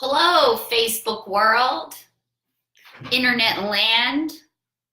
Hello, Facebook world, internet land.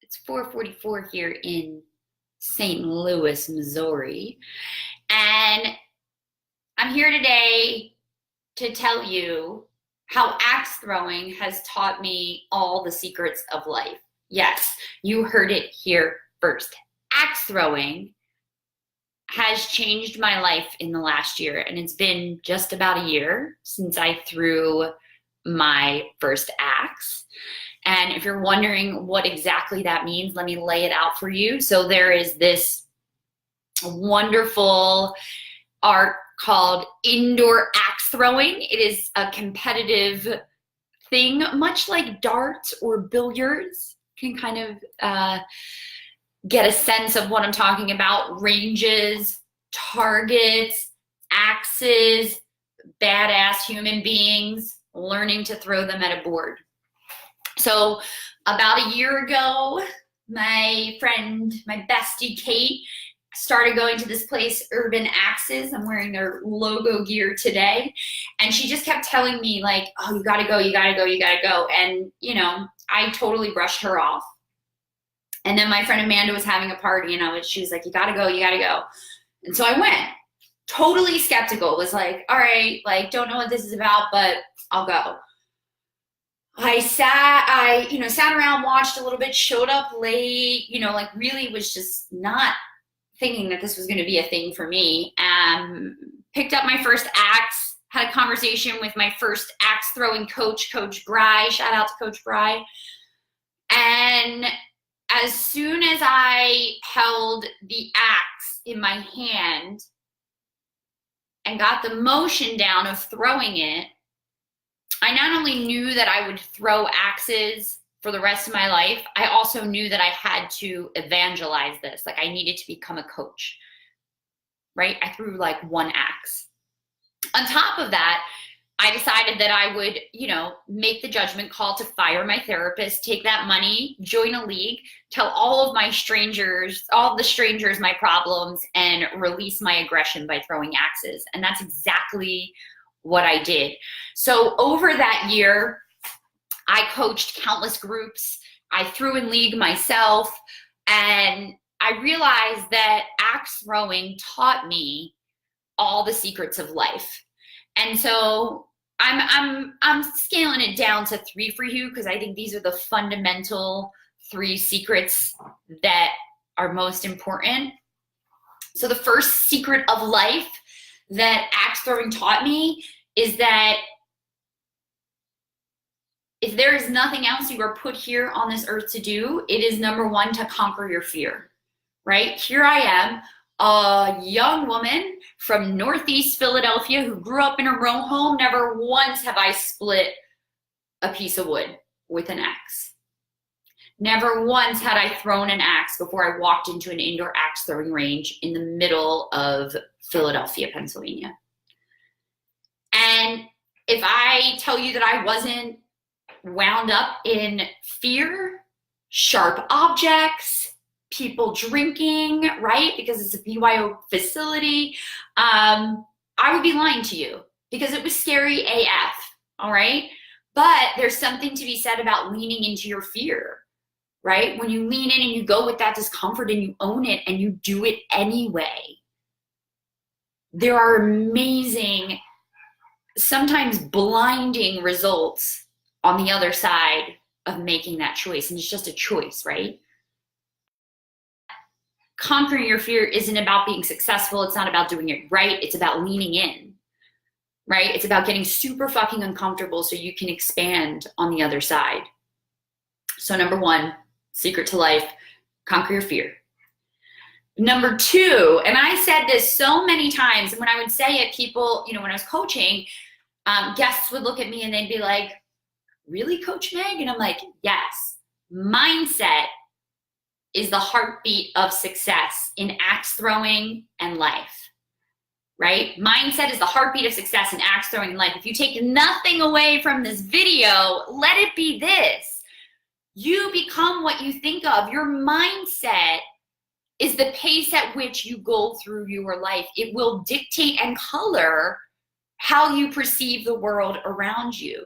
It's 4:44 here in St. Louis, Missouri. And I'm here today to tell you how axe throwing has taught me all the secrets of life. Yes, you heard it here first. Axe throwing has changed my life in the last year, and it's been just about a year since I threw my first axe. And if you're wondering what exactly that means, let me lay it out for you. So there is this wonderful art called indoor axe throwing. It is a competitive thing, much like darts or billiards. Can kind of get a sense of what I'm talking about. Ranges, targets, axes, badass human beings, learning to throw them at a board. So about a year ago, my friend, my bestie Kate, started going to this place, Urban Axes. I'm wearing their logo gear today. And she just kept telling me like, oh, you gotta go, you gotta go, you gotta go. And you know, I totally brushed her off. And then my friend Amanda was having a party and she was like, you gotta go, you gotta go. And so I went, totally skeptical, was like, all right, like, don't know what this is about, but I'll go. I sat around, watched a little bit, showed up late, like really was just not thinking that this was gonna be a thing for me. Picked up my first axe, had a conversation with my first axe throwing coach, Coach Bry, shout out to Coach Bry. And as soon as I held the axe in my hand and got the motion down of throwing it, I not only knew that I would throw axes for the rest of my life, I also knew that I had to evangelize this. Like I needed to become a coach, right? I threw like one axe. On top of that, I decided that I would, make the judgment call to fire my therapist, take that money, join a league, tell all the strangers my problems, and release my aggression by throwing axes. And that's exactly what I did. So over that year, I coached countless groups. I threw in league myself, and I realized that axe throwing taught me all the secrets of life. And so I'm scaling it down to 3 for you because I think these are the fundamental 3 secrets that are most important. So the first secret of life that axe throwing taught me is that if there is nothing else you are put here on this earth to do, it is number 1, to conquer your fear, right? Here I am, a young woman from Northeast Philadelphia who grew up in a row home. Never once have I split a piece of wood with an axe. Never once had I thrown an axe before I walked into an indoor axe throwing range in the middle of Philadelphia, Pennsylvania. And if I tell you that I wasn't wound up in fear, sharp objects, people drinking, right? Because it's a BYO facility, I would be lying to you because it was scary AF, all right? But there's something to be said about leaning into your fear, right? When you lean in and you go with that discomfort and you own it and you do it anyway, there are amazing, sometimes blinding results on the other side of making that choice. And it's just a choice, right? Conquering your fear isn't about being successful. It's not about doing it right. It's about leaning in, right? It's about getting super fucking uncomfortable so you can expand on the other side. So number 1, secret to life, conquer your fear. Number 2, and I said this so many times, and when I would say it, people, when I was coaching, guests would look at me and they'd be like, really, Coach Meg? And I'm like, yes, mindset is the heartbeat of success in axe throwing and life, right? Mindset is the heartbeat of success in axe throwing and life. If you take nothing away from this video, let it be this. You become what you think of. Your mindset is the pace at which you go through your life. It will dictate and color how you perceive the world around you.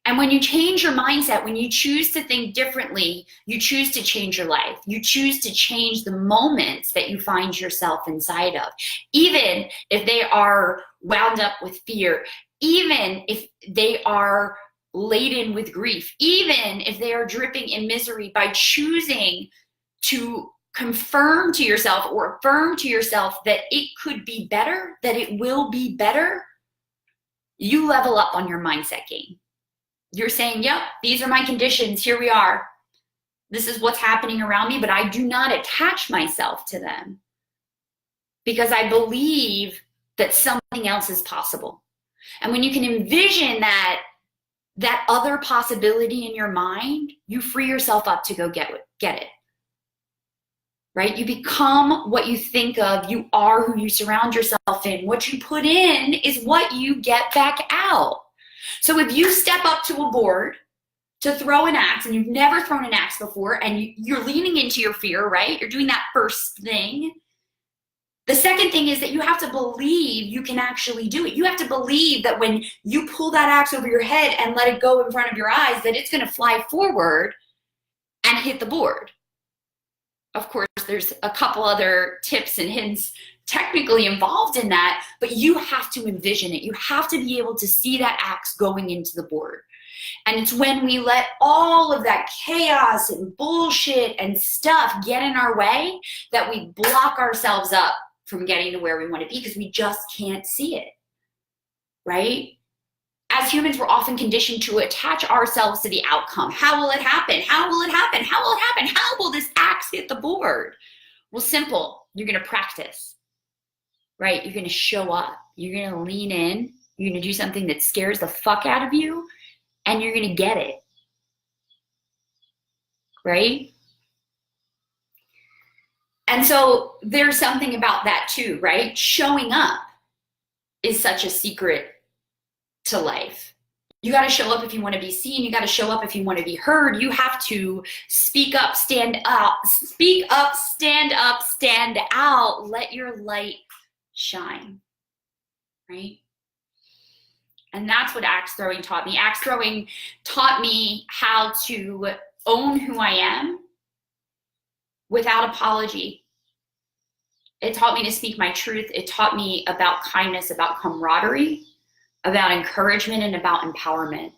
And when you change your mindset, when you choose to think differently, you choose to change your life. You choose to change the moments that you find yourself inside of, even if they are wound up with fear, even if they are laden with grief, even if they are dripping in misery. By choosing to confirm to yourself or affirm to yourself that it could be better, that it will be better, you level up on your mindset game. You're saying, yep, these are my conditions. Here we are. This is what's happening around me, but I do not attach myself to them because I believe that something else is possible. And when you can envision that other possibility in your mind, you free yourself up to go get it. Right? You become what you think of. You are who you surround yourself in. What you put in is what you get back out. So if you step up to a board to throw an axe and you've never thrown an axe before and you're leaning into your fear, right? You're doing that first thing. The second thing is that you have to believe you can actually do it. You have to believe that when you pull that axe over your head and let it go in front of your eyes, that it's going to fly forward and hit the board. Of course, there's a couple other tips and hints technically involved in that, but you have to envision it. You have to be able to see that axe going into the board. And it's when we let all of that chaos and bullshit and stuff get in our way that we block ourselves up from getting to where we want to be because we just can't see it, right? As humans, we're often conditioned to attach ourselves to the outcome. How will it happen? How will it happen? How will it happen? How will this axe hit the board? Well, simple. You're going to practice, right? You're going to show up. You're going to lean in. You're going to do something that scares the fuck out of you, and you're going to get it, right? And so there's something about that too, right? Showing up is such a secret to life. You got to show up if you want to be seen. You got to show up if you want to be heard. You have to speak up, stand up, speak up, stand up, stand out. Let your light shine, right? And that's what axe throwing taught me. Axe throwing taught me how to own who I am without apology. It taught me to speak my truth. It taught me about kindness, about camaraderie, about encouragement, and about empowerment.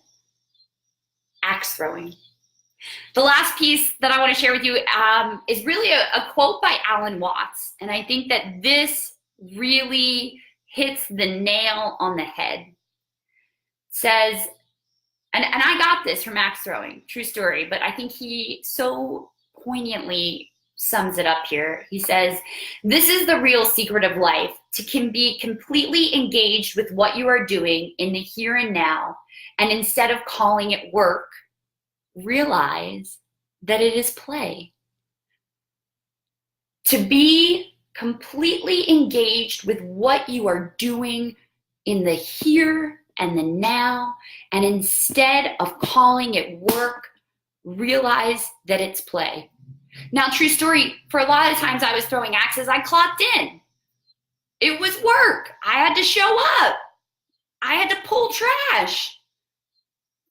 Axe throwing. The last piece that I want to share with you is really a quote by Alan Watts. And I think that this really hits the nail on the head. It says, and I got this from axe throwing, true story, but I think he so poignantly sums it up here. He says, this is the real secret of life, to be completely engaged with what you are doing in the here and now, and instead of calling it work, realize that it is play. To be completely engaged with what you are doing in the here and the now, and instead of calling it work, realize that it's play. Now, true story, for a lot of times I was throwing axes, I clocked in. It was work. I had to show up. I had to pull trash,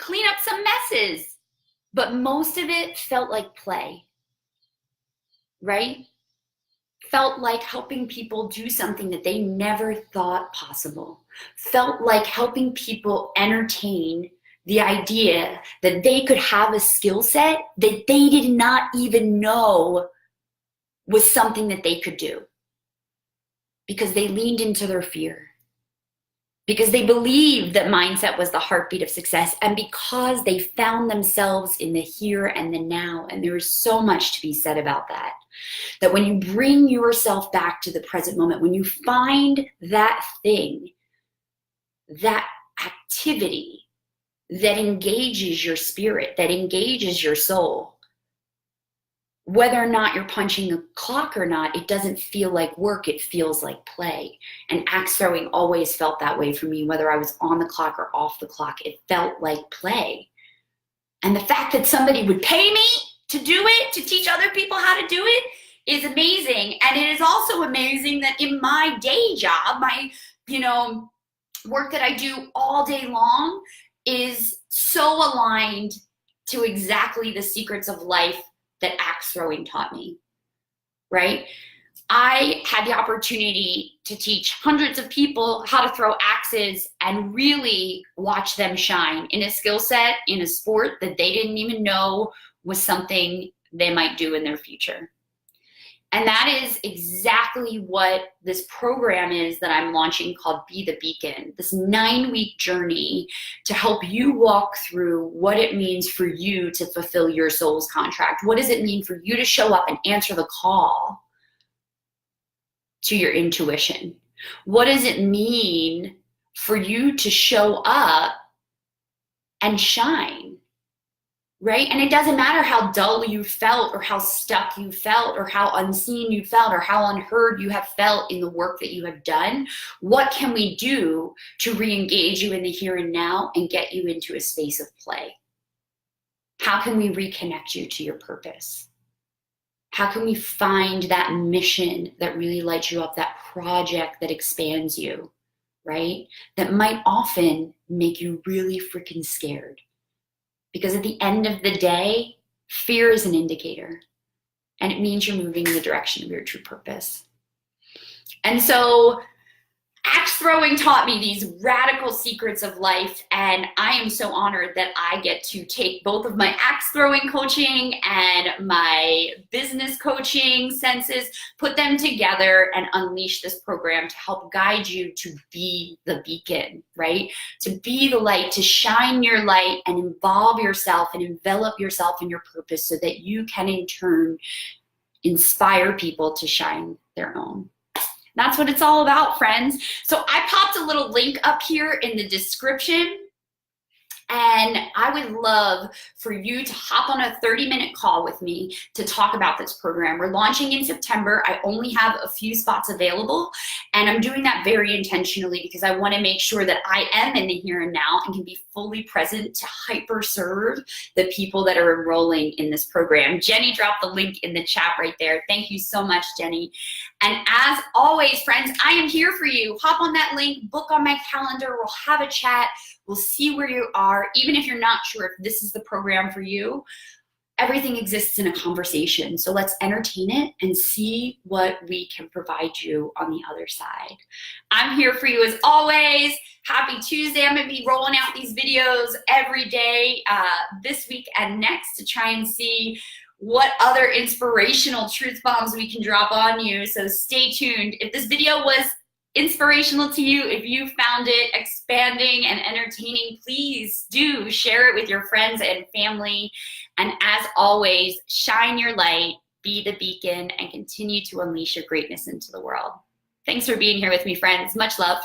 clean up some messes. But most of it felt like play, right? Felt like helping people do something that they never thought possible. Felt like helping people entertain the idea that they could have a skill set that they did not even know was something that they could do. Because they leaned into their fear. Because they believed that mindset was the heartbeat of success, and because they found themselves in the here and the now. And there is so much to be said about that. That when you bring yourself back to the present moment, when you find that thing, that activity that engages your spirit, that engages your soul, whether or not you're punching a clock or not, it doesn't feel like work, it feels like play. And axe throwing always felt that way for me, whether I was on the clock or off the clock, it felt like play. And the fact that somebody would pay me to do it, to teach other people how to do it, is amazing. And it is also amazing that in my day job, my, work that I do all day long is so aligned to exactly the secrets of life that axe throwing taught me, right? I had the opportunity to teach hundreds of people how to throw axes and really watch them shine in a skill set, in a sport that they didn't even know was something they might do in their future. And that is exactly what this program is that I'm launching called Be the Beacon, this 9-week journey to help you walk through what it means for you to fulfill your soul's contract. What does it mean for you to show up and answer the call to your intuition? What does it mean for you to show up and shine? Right? And it doesn't matter how dull you felt or how stuck you felt or how unseen you felt or how unheard you have felt in the work that you have done. What can we do to re-engage you in the here and now and get you into a space of play? How can we reconnect you to your purpose? How can we find that mission that really lights you up, that project that expands you, right? That might often make you really freaking scared. Because at the end of the day, fear is an indicator, and it means you're moving in the direction of your true purpose. And so axe throwing taught me these radical secrets of life, and I am so honored that I get to take both of my axe throwing coaching and my business coaching senses, put them together and unleash this program to help guide you to be the beacon, right? To be the light, to shine your light and involve yourself and envelop yourself in your purpose so that you can in turn inspire people to shine their own. That's what it's all about, friends. So I popped a little link up here in the description, and I would love for you to hop on a 30-minute call with me to talk about this program. We're launching in September. I only have a few spots available, and I'm doing that very intentionally because I want to make sure that I am in the here and now and can be fully present to hyper serve the people that are enrolling in this program. Jenny dropped the link in the chat right there. Thank you so much, Jenny. And as always, friends, I am here for you. Hop on that link, book on my calendar. We'll have a chat. We'll see where you are. Even if you're not sure if this is the program for you, everything exists in a conversation. So let's entertain it and see what we can provide you on the other side. I'm here for you as always. Happy Tuesday. I'm going to be rolling out these videos every day this week and next to try and see what other inspirational truth bombs we can drop on you. So stay tuned. If this video was inspirational to you, if you found it expanding and entertaining, please do share it with your friends and family. And as always, shine your light, be the beacon, and continue to unleash your greatness into the world. Thanks for being here with me, friends. Much love.